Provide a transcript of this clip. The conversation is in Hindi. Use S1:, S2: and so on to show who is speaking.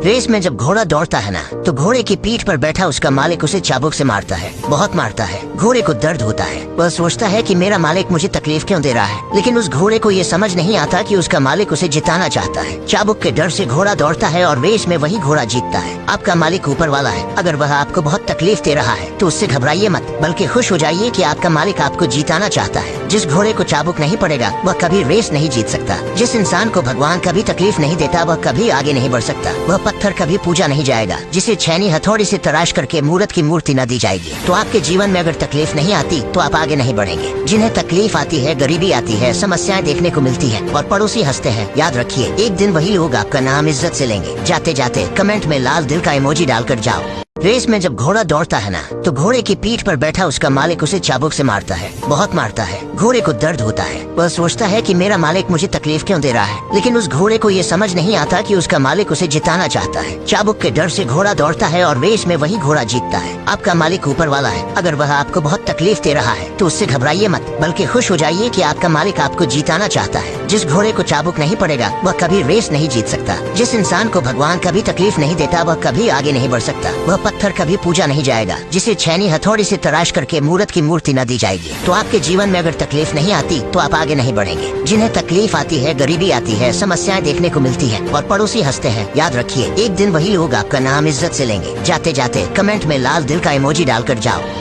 S1: रेस में जब घोड़ा दौड़ता है ना, तो घोड़े की पीठ पर बैठा उसका मालिक उसे चाबुक से मारता है, बहुत मारता है। घोड़े को दर्द होता है, वह सोचता है कि मेरा मालिक मुझे तकलीफ क्यों दे रहा है, लेकिन उस घोड़े को ये समझ नहीं आता कि उसका मालिक उसे जिताना चाहता है। चाबुक के डर से घोड़ा दौड़ता है और रेस में वही घोड़ा जीतता है। आपका मालिक ऊपर वाला है, अगर वह आपको बहुत तकलीफ दे रहा है तो उससे घबराइए मत, बल्कि खुश हो जाइए कि आपका मालिक आपको जिताना चाहता है। जिस घोड़े को चाबुक नहीं पड़ेगा वह कभी रेस नहीं जीत सकता। जिस इंसान को भगवान कभी तकलीफ नहीं देता वह कभी आगे नहीं बढ़ सकता। वह पत्थर कभी पूजा नहीं जाएगा, जिसे छैनी हथौड़ी से तराश करके मूर्त की मूर्ति न दी जाएगी। तो आपके जीवन में अगर तकलीफ नहीं आती तो आप आगे नहीं बढ़ेंगे। जिन्हें तकलीफ आती है, गरीबी आती है, समस्याएं देखने को मिलती है और पड़ोसी हंसते हैं, याद रखिए एक दिन वही लोग आपका नाम इज्जत से लेंगे। जाते जाते कमेंट में लाल दिल का इमोजी डालकर जाओ। रेस में जब घोड़ा दौड़ता है ना, तो घोड़े की पीठ पर बैठा उसका मालिक उसे चाबुक से मारता है, बहुत मारता है। घोड़े को दर्द होता है, वह सोचता है कि मेरा मालिक मुझे तकलीफ क्यों दे रहा है, लेकिन उस घोड़े को ये समझ नहीं आता कि उसका मालिक उसे जिताना चाहता है। चाबुक के डर से घोड़ा दौड़ता है और रेस में वही घोड़ा जीतता है। आपका मालिक ऊपर वाला है, अगर वह आपको बहुत तकलीफ दे रहा है तो उससे घबराइए मत, बल्कि खुश हो जाइए कि आपका मालिक आपको जिताना चाहता है। जिस घोड़े को चाबुक नहीं पड़ेगा वह कभी रेस नहीं जीत सकता। जिस इंसान को भगवान कभी तकलीफ नहीं देता वह कभी आगे नहीं बढ़ सकता। वह पत्थर कभी पूजा नहीं जाएगा, जिसे छैनी हथौड़ी से तराश करके मूर्त की मूर्ति न दी जाएगी। तो आपके जीवन में अगर तकलीफ नहीं आती तो आप आगे नहीं बढ़ेंगे। जिन्हें तकलीफ आती है, गरीबी आती है, समस्याएं देखने को मिलती है और पड़ोसी हंसते हैं, याद रखिए एक दिन वही लोग आपका नाम इज्जत से लेंगे। जाते जाते कमेंट में लाल दिल का इमोजी डालकर जाओ।